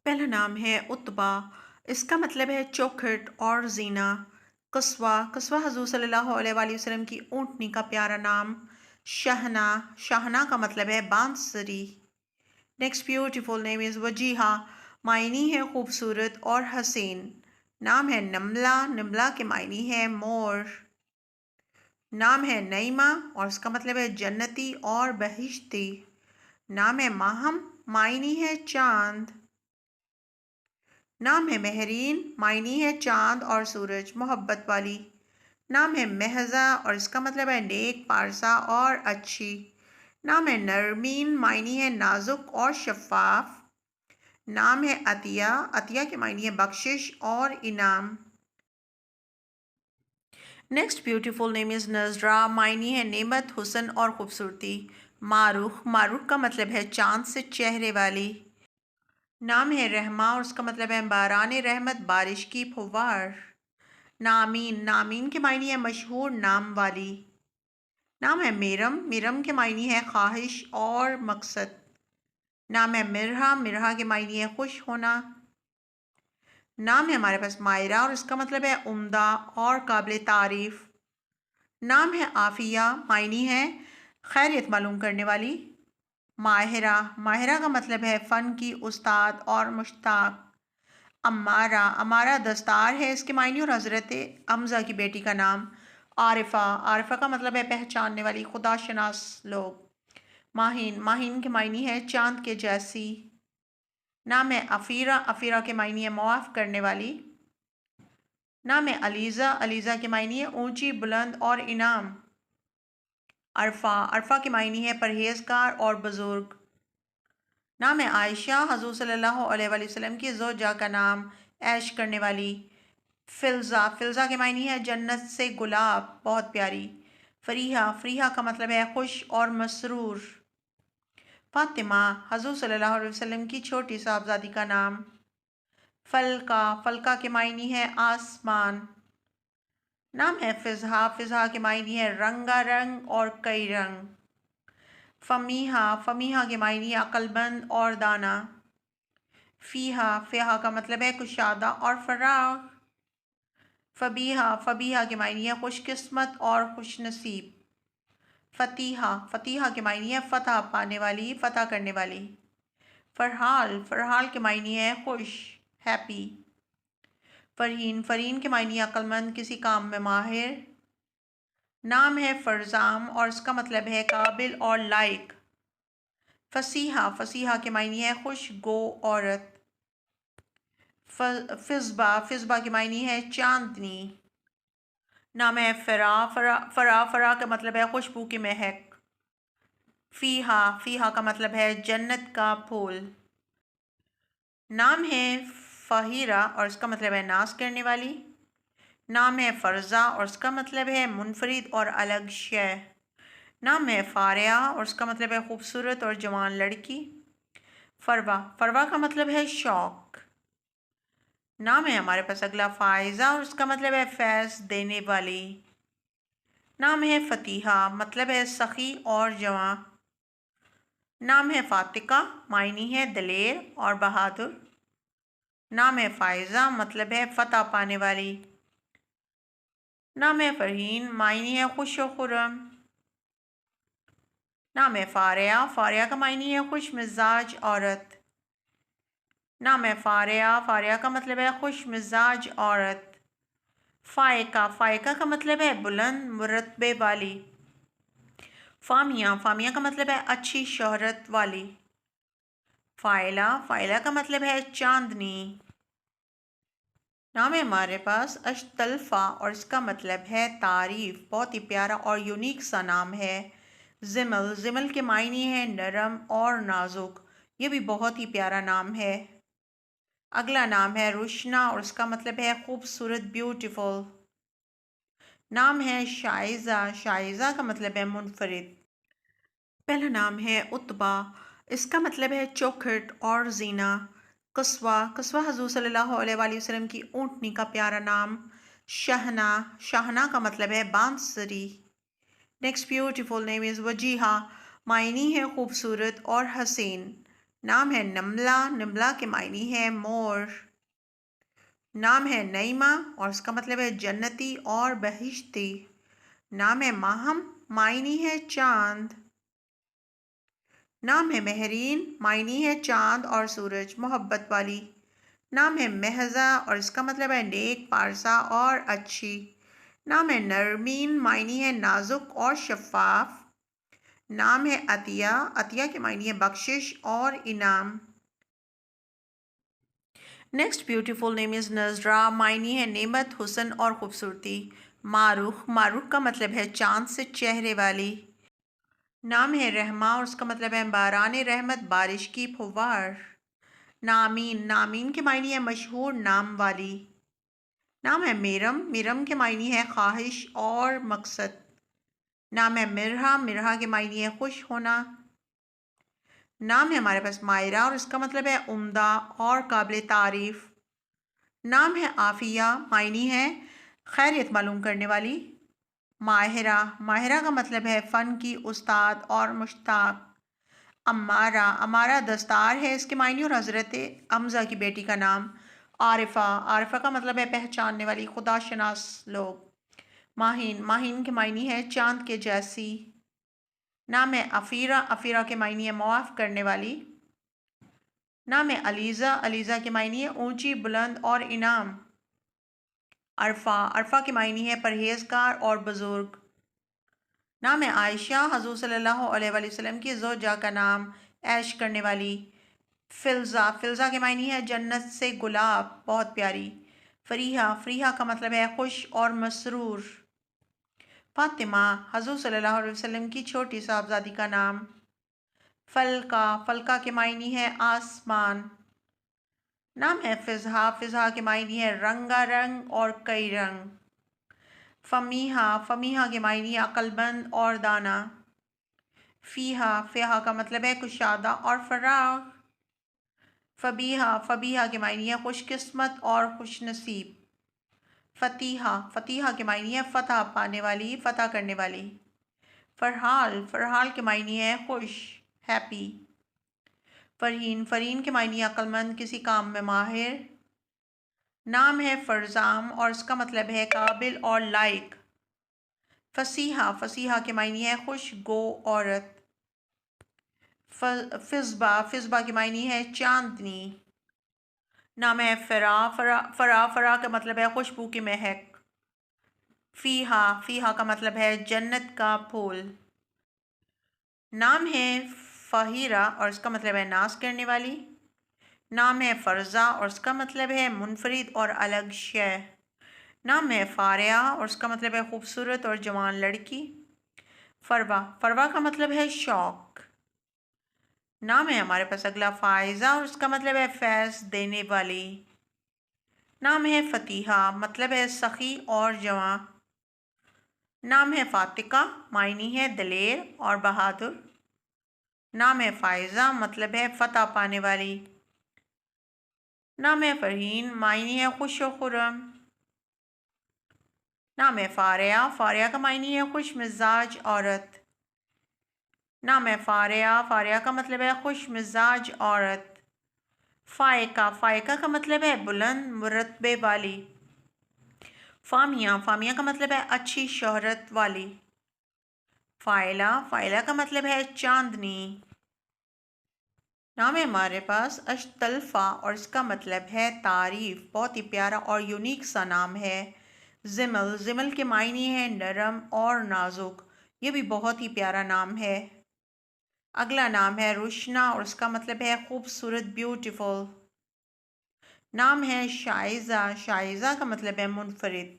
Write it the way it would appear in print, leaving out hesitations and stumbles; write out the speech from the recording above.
پہلا نام ہے اتبا، اس کا مطلب ہے چوکھٹ اور زینہ۔ قصوہ، قصوہ حضور صلی اللہ علیہ وآلہ وسلم کی اونٹنی کا پیارا نام۔ شہنا، شہنا کا مطلب ہے بانسری۔ نیکسٹ بیوٹیفل نیم از وجیہہ، معنی ہے خوبصورت اور حسین۔ نام ہے نملہ، نملہ کے معنی ہے مور۔ نام ہے نعیمہ اور اس کا مطلب ہے جنتی اور بہشتی۔ نام ہے ماہم، معنی ہے چاند۔ نام ہے مہرین، معنی ہے چاند اور سورج، محبت والی۔ نام ہے مہزہ اور اس کا مطلب ہے نیک، پارسا اور اچھی۔ نام ہے نرمین، معنی ہے نازک اور شفاف۔ نام ہے عطیہ، عطیہ کے معنی ہے بخشش اور انعام۔ نیکسٹ بیوٹیفل نیم از نذرہ، معنی ہے نعمت، حسن اور خوبصورتی۔ معروخ، معروخ کا مطلب ہے چاند سے چہرے والی۔ نام ہے رحمہ اور اس کا مطلب ہے باران رحمت، بارش کی پھوار۔ نامین، نامین کے معنی ہے مشہور نام والی۔ نام ہے میرم، میرم کے معنی ہے خواہش اور مقصد۔ نام ہے مرحا، مرحا کے معنی ہے خوش ہونا۔ نام ہے ہمارے پاس مائرہ اور اس کا مطلب ہے عمدہ اور قابل تعریف۔ نام ہے عافیہ، معنی ہے خیریت معلوم کرنے والی۔ ماہرہ، ماہرہ کا مطلب ہے فن کی استاد اور مشتاق۔ امارہ، امارہ دستار ہے اس کے معنی اور حضرت حمزہ کی بیٹی کا نام۔ عارفہ، عارفہ کا مطلب ہے پہچاننے والی، خدا شناس لوگ۔ ماہین، ماہین کے معنی ہے چاند کے جیسی۔ نام ہے افیرہ، افیرہ کے معنی ہے معاف کرنے والی۔ نام ہے علیزہ، علیزہ کے معنی ہے اونچی، بلند اور انعام۔ عرفہ، عرفہ کے معنی ہے پرہیزگار اور بزرگ۔ نام ہے عائشہ، حضور صلی اللہ علیہ وآلہ وسلم کی زوجہ کا نام، عیش کرنے والی۔ فلزہ، فلزہ کے معنی ہے جنت سے گلاب، بہت پیاری۔ فریحہ، فریحہ کا مطلب ہے خوش اور مسرور۔ فاطمہ، حضور صلی اللہ علیہ وسلم کی چھوٹی صاحبزادی کا نام۔ فلکہ، فلکہ کے معنی ہے آسمان۔ نام ہے فضحہ، فضحہ کے معنی ہے رنگا رنگ اور کئی رنگ۔ فمیحہ، فمیحہ کے معنی ہے عقل مند اور دانا۔ فیحہ، فیحہ کا مطلب ہے کشادہ اور فراغ۔ فبیحہ، فبیحہ کے معنی ہے خوش قسمت اور خوش نصیب۔ فتیحہ، فتیحہ کے معنی ہے فتح پانے والی، فتح کرنے والی۔ فرحال، فرحال کے معنی ہے خوش، ہیپی۔ فرحین، فرحین کے معنی ہے عقل مند، کسی کام میں ماہر۔ نام ہے فرزام اور اس کا مطلب ہے قابل اور لائق۔ فصیحہ، فصیحہ کے معنی ہے خوش گو عورت۔ فضبہ، فضبہ کے معنی ہے چاندنی۔ نام ہے فرا، فرا، فرا کا مطلب ہے خوشبو کی مہک۔ فیہا، فیہا کا مطلب ہے جنت کا پھول۔ نام ہے فہیرہ اور اس کا مطلب ہے ناز کرنے والی۔ نام ہے فرزہ اور اس کا مطلب ہے منفرد اور الگ شے۔ نام ہے فارعہ اور اس کا مطلب ہے خوبصورت اور جوان لڑکی۔ فروہ، فروہ کا مطلب ہے شوق۔ نام ہے ہمارے پاس اگلا فائزہ اور اس کا مطلب ہے فیض دینے والی۔ نام ہے فتیحہ، مطلب ہے سخی اور جواں۔ نام ہے فاتقہ، معنی ہے دلیر اور بہادر۔ نام ہے فائزہ، مطلب ہے فتح پانے والی۔ نام ہے فرحین، معنی ہے خوش و خرم۔ نام ہے فارعہ، فارعہ کا معنی ہے خوش مزاج عورت۔ نام ہے فارعہ، فارعہ کا مطلب ہے خوش مزاج عورت۔ فائقہ، فائقہ کا مطلب ہے بلند مرتبے والی۔ فامیہ، فامیہ کا مطلب ہے اچھی شہرت والی۔ فائلہ، فائلہ کا مطلب ہے چاندنی۔ نام ہے ہمارے پاس اشتلفہ اور اس کا مطلب ہے تعریف، بہت ہی پیارا اور یونیک سا نام ہے۔ زمل، زمل کے معنی ہے نرم اور نازک، یہ بھی بہت ہی پیارا نام ہے۔ اگلا نام ہے روشنا اور اس کا مطلب ہے خوبصورت، بیوٹیفل۔ نام ہے شائزہ، شائزہ کا مطلب ہے منفرد۔ پہلا نام ہے اتبا، اس کا مطلب ہے چوکھٹ اور زینہ۔ قصوہ، قصوہ حضور صلی اللہ علیہ وآلہ وسلم کی اونٹنی کا پیارا نام۔ شہنا، شہنا کا مطلب ہے بانسری۔ نیکسٹ بیوٹیفل نیم از وجیہہ، معنی ہے خوبصورت اور حسین۔ نام ہے نملہ، نملہ کے معنی ہے مور۔ نام ہے نعیمہ اور اس کا مطلب ہے جنتی اور بہشتی۔ نام ہے ماہم، معنی ہے چاند۔ نام ہے مہرین، معنی ہے چاند اور سورج، محبت والی۔ نام ہے مہزہ اور اس کا مطلب ہے نیک، پارسا اور اچھی۔ نام ہے نرمین، معنی ہے نازک اور شفاف۔ نام ہے عطیہ، عطیہ کے معنی ہے بخشش اور انعام۔ نیکسٹ بیوٹیفل نیم از نذرا، معنی ہے نعمت، حسن اور خوبصورتی۔ معروخ، معروخ کا مطلب ہے چاند سے چہرے والی۔ نام ہے رحمہ اور اس کا مطلب ہے باران رحمت، بارش کی پھوار۔ نامین، نامین کے معنی ہے مشہور، نام والی۔ نام ہے میرم، میرم کے معنی ہے خواہش اور مقصد۔ نام ہے مرحا، مرحا کے معنی ہے خوش ہونا۔ نام ہے ہمارے پاس مائرہ اور اس کا مطلب ہے عمدہ اور قابل تعریف۔ نام ہے عافیہ، معنی ہے خیریت معلوم کرنے والی۔ ماہرہ، ماہرہ کا مطلب ہے فن کی استاد اور مشتاق۔ امارہ، امارہ دستار ہے اس کے معنی اور حضرت حمزہ کی بیٹی کا نام۔ عارفہ، عارفہ کا مطلب ہے پہچاننے والی، خدا شناس لوگ۔ ماہین، ماہین کے معنی ہے چاند کے جیسی۔ نام ہے افیرہ، افیرہ کے معنی ہے معاف کرنے والی۔ نام ہے علیزہ، علیزہ کے معنی ہے اونچی، بلند اور انعام۔ عرفہ، عرفہ کے معنی ہے پرہیزگار اور بزرگ۔ نام ہے عائشہ، حضور صلی اللہ علیہ وآلہ وسلم کی زوجہ کا نام، عیش کرنے والی۔ فلزہ، فلزہ کے معنی ہے جنت سے گلاب، بہت پیاری۔ فریحہ، فریحہ کا مطلب ہے خوش اور مسرور۔ فاطمہ، حضور صلی اللہ علیہ وسلم کی چھوٹی صاحبزادی کا نام۔ فلکہ، فلکہ کے معنی ہے آسمان۔ نام ہے فضحہ، فضحہ کے معنی ہے رنگا رنگ اور کئی رنگ۔ فمیحہ، فمیحہ کے معنی ہے عقل مند اور دانا۔ فیحہ، فیحہ کا مطلب ہے کشادہ اور فراغ۔ فبیحہ، فبیحہ کے معنی ہے خوش قسمت اور خوش نصیب۔ فتیحہ، فتیحہ کے معنی ہے فتح پانے والی، فتح کرنے والی۔ فرحال، فرحال کے معنی ہے خوش، ہیپی۔ فرحین، فرحین کے معنی ہے عقل مند، کسی کام میں ماہر۔ نام ہے فرزام اور اس کا مطلب ہے قابل اور لائق۔ فصیحہ، فصیحہ کے معنی ہے خوش گو عورت۔ فضبہ، فضبہ کے معنی ہے چاندنی۔ نام ہے فرا، فرا، فرا کا مطلب ہے خوشبو کی مہک۔ فیہا، فیہا کا مطلب ہے جنت کا پھول۔ نام ہے فہیرہ اور اس کا مطلب ہے ناز کرنے والی۔ نام ہے فرزہ اور اس کا مطلب ہے منفرد اور الگ شے۔ نام ہے فارعہ اور اس کا مطلب ہے خوبصورت اور جوان لڑکی۔ فروہ، فروہ کا مطلب ہے شوق۔ نام ہے ہمارے پاس اگلا فائزہ اور اس کا مطلب ہے فیض دینے والی۔ نام ہے فتیحہ، مطلب ہے سخی اور جواں۔ نام ہے فاتقہ، معنی ہے دلیر اور بہادر۔ نام ہے فائزہ، مطلب ہے فتح پانے والی۔ نام ہے فرحین، معنی ہے خوش و خرم۔ نام ہے فارعہ، فارعہ کا معنی ہے خوش مزاج عورت۔ نام ہے فارعہ، فارعہ کا مطلب ہے خوش مزاج عورت۔ فائقہ، فائقہ کا مطلب ہے بلند مرتبے والی۔ فامیہ، فامیہ کا مطلب ہے اچھی شہرت والی۔ فائلہ، فائلہ کا مطلب ہے چاندنی۔ نام ہے ہمارے پاس اشتلفہ اور اس کا مطلب ہے تعریف، بہت ہی پیارا اور یونیک سا نام ہے۔ زمل، زمل کے معنی ہے نرم اور نازک، یہ بھی بہت ہی پیارا نام ہے۔ اگلا نام ہے روشنا اور اس کا مطلب ہے خوبصورت، بیوٹیفل۔ نام ہے شائزہ، شائزہ کا مطلب ہے منفرد۔